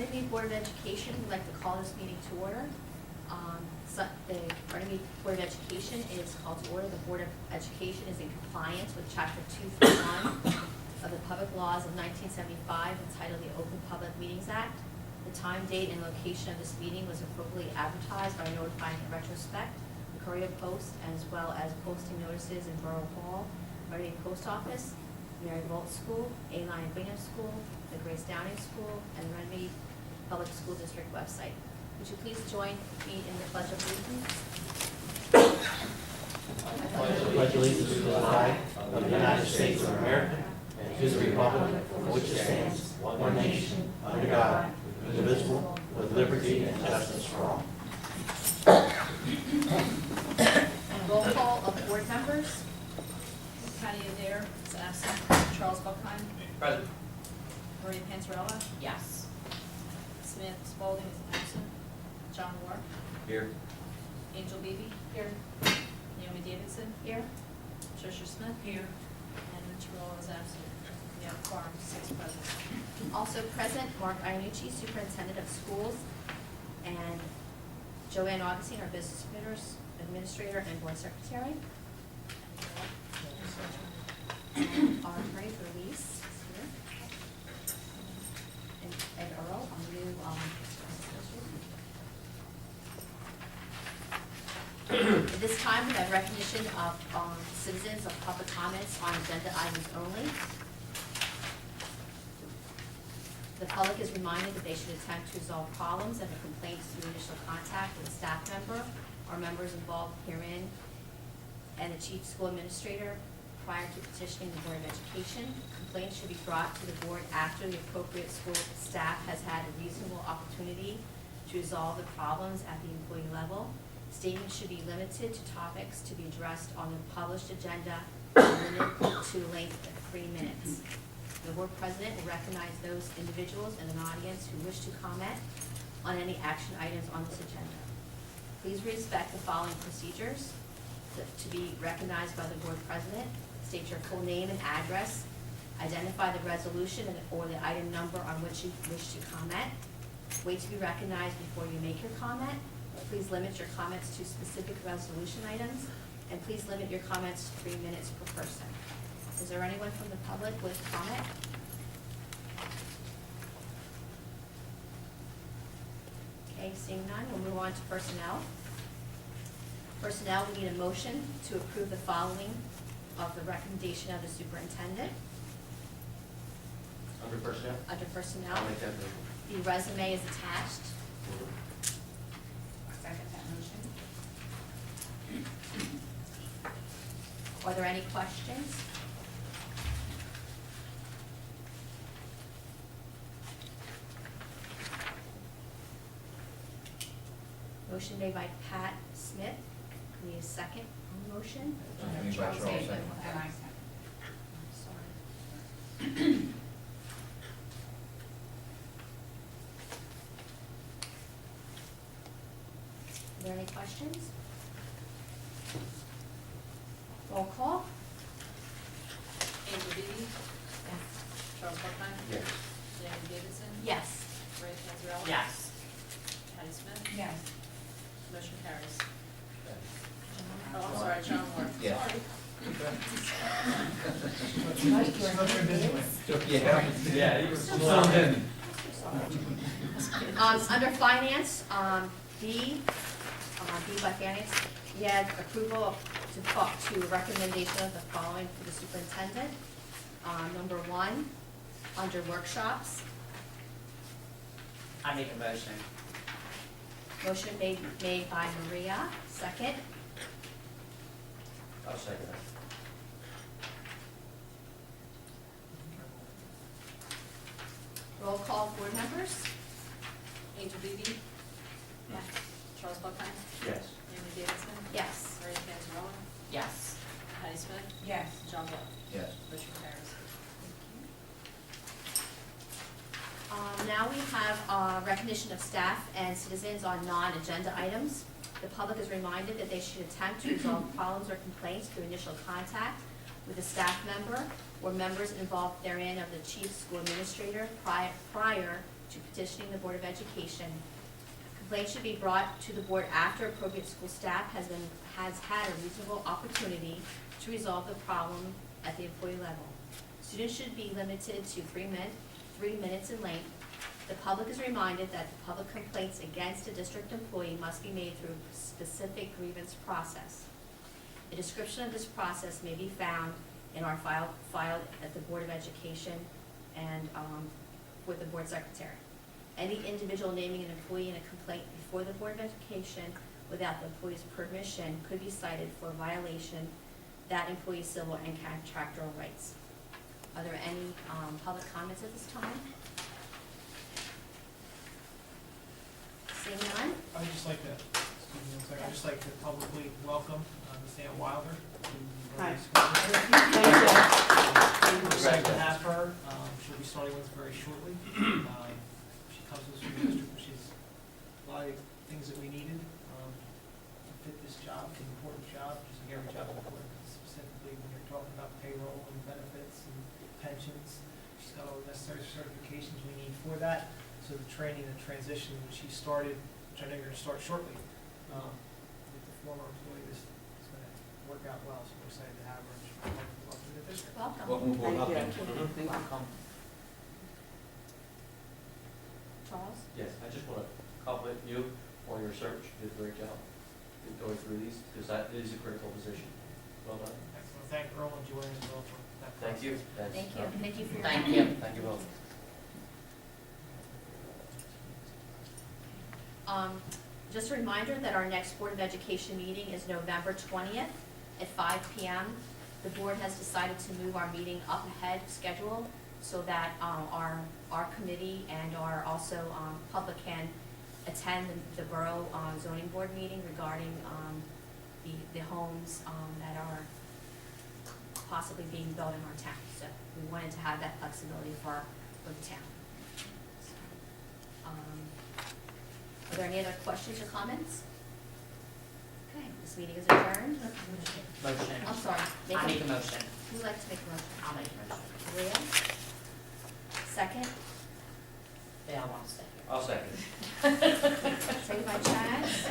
Runnemede Board of Education would like to call this meeting to order. The Runnemede Board of Education is called to order. The Board of Education is in compliance with Chapter 231 of the Public Laws of 1975 entitled the Open Public Meetings Act. The time, date, and location of this meeting was appropriately advertised by notifying in retrospect the Courier Post, as well as posting notices in Borough Hall, Runnemede Post Office, Mary Volt School, A-Line Bingham School, the Grace Downing School, and the Runnemede Public School District website. Would you please join me in the Pledge of Allegiance? I pledge allegiance to the flag of the United States of America and to the republic for which it stands, one nation, under God, indivisible, with liberty and justice for all. Roll call of board members. Patty Adair is absent. Charles Buckheim. Present. Maria Panzarella. Yes. Samantha Spalding is absent. John Moore. Here. Angel Beebe. Here. Naomi Davidson. Here. Tricia Smith. Here. And Rich Roll is absent. We have quorum, 6 present. Also present, Mark Iannucci, Superintendent of Schools, and Joanne Augustine, our Business Administrator and Board Secretary. And our attorney for release is here. And Ed Earl, our new associate. At this time, we have recognition of citizens of public comments on agenda items only. The public is reminded that they should attempt to resolve problems and complaints through initial contact with a staff member or members involved herein and the chief school administrator prior to petitioning the Board of Education. Complaints should be brought to the board after the appropriate school staff has had a reasonable opportunity to resolve the problems at the employee level. Statements should be limited to topics to be addressed on the published agenda and limited to a length of 3 minutes. The board president will recognize those individuals in an audience who wish to comment on any action items on this agenda. Please respect the following procedures. To be recognized by the board president, state your full name and address, identify the resolution or the item number on which you wish to comment, wait to be recognized before you make your comment. Please limit your comments to specific resolution items, and please limit your comments to 3 minutes per person. Is there anyone from the public with comment? Okay, seeing none, we'll move on to personnel. Personnel, we need a motion to approve the following of the recommendation of the superintendent. Under personnel? Under personnel, I'll make that motion. the resume is attached. Second that motion. Are there any questions? Motion made by Pat Smith. We need a second on the motion. Charles second. Sorry. Are there any questions? Roll call. Angel Beebe. Yes. Charles Buckheim. Yes. Naomi Davidson. Yes. Maria Panzarella. Yes. Patty Smith. Yes. Motion carries. Oh, I'm sorry, John Moore. Yes. Sorry. Yeah, he was Under finance, B by finance, we had approval to recommendation of the following for the superintendent. Number 1, under workshops, I make a motion. motion made by Maria, second. I'll second that. Roll call, board members. Angel Beebe. Yes. Charles Buckheim. Yes. Naomi Davidson. Yes. Maria Panzarella. Yes. Patty Smith. Yes. John Moore. Yes. Motion carries. Now we have recognition of staff and citizens on non-agenda items. The public is reminded that they should attempt to resolve problems or complaints through initial contact with a staff member or members involved therein of the chief school administrator prior to petitioning the Board of Education. Complaints should be brought to the board after appropriate school staff has had a reasonable opportunity to resolve the problem at the employee level. Students should be limited to 3 minutes in length. The public is reminded that the public complaints against a district employee must be made through a specific grievance process. A description of this process may be found in our filed at the Board of Education and with the board secretary. Any individual naming an employee in a complaint before the Board of Education without the employee's permission could be cited for violation that employee's civil and contractual rights. Are there any public comments at this time? Seeing none? I'd just like to, excuse me one second, I'd just like to publicly welcome Ms. Ann Wilder to Hi. the school district. We're excited to have her. She'll be starting with us very shortly. She comes to us from the district, where she's a lot of things that we needed to fit this job. It's an important job, just like every job is important, specifically when you're talking about payroll and benefits and pensions. She's got all the necessary certifications we need for that. So the training and transition that she started, which I know you're going to start shortly, with the former employee, this is going to work out well. So we're excited to have her. And she'll welcome to the district. Welcome. Welcome aboard. Thank you. Mhm. Welcome. Charles? Yes, I just want to compliment you on your search. You did a great job in going through these, because that is a critical position. Well done. Excellent. Thank Earl and Joanne as well for that. Thank you. process. Thank you. Thank you for your Thank time. you. Thank you both. Just a reminder that our next Board of Education meeting is November 20th at 5 p.m. The board has decided to move our meeting up ahead of schedule so that our committee and our also public can attend the borough zoning board meeting regarding the homes that are possibly being built in our town. So we wanted to have that flexibility for the town. Are there any other questions or comments? Okay, this meeting is adjourned. Motion. I'm sorry. I make a motion. Who'd like to make a motion? I'll make a motion. Maria? Second? They all want to stay here. I'll second. Second by Chaz.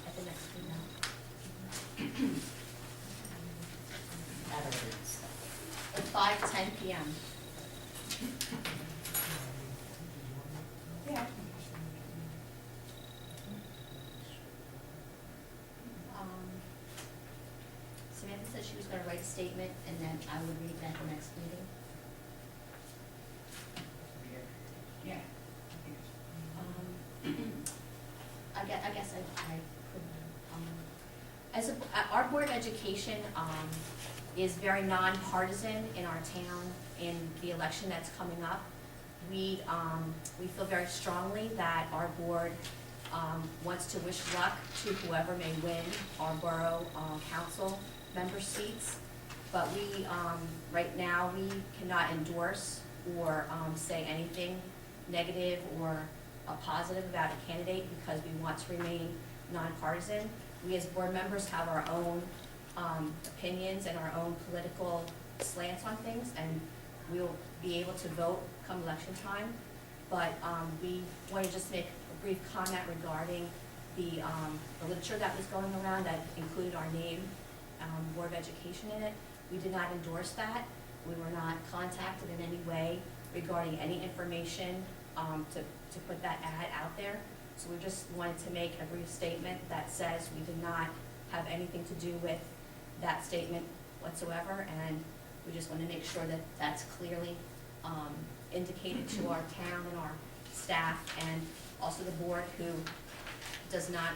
At the next meeting. Everybody's. At 5:10 p.m. Yeah. Samantha said she was gonna write a statement and then I would read that at the next meeting. Yeah. I guess I could, as our Board of Education, is very nonpartisan in our town in the election that's coming up. We feel very strongly that our board, wants to wish luck to whoever may win our borough, council member seats. But we, right now, we cannot endorse or, say anything negative or positive about a candidate because we want to remain nonpartisan. We as board members have our own opinions and our own political slants on things, and we'll be able to vote come election time. But we want to just make a brief comment regarding the literature that was going around that included our name, Board of Education in it. We did not endorse that. We were not contacted in any way regarding any information to put that ad out there. So we just wanted to make a brief statement that says we did not have anything to do with that statement whatsoever, and we just want to make sure that that's clearly indicated to our town and our staff, and also the board, who does not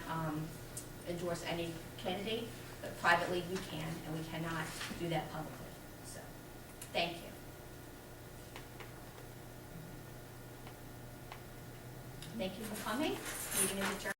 endorse any candidate, but privately we can, and we cannot do that publicly. So, thank you. Thank you for coming. Meeting is adjourned.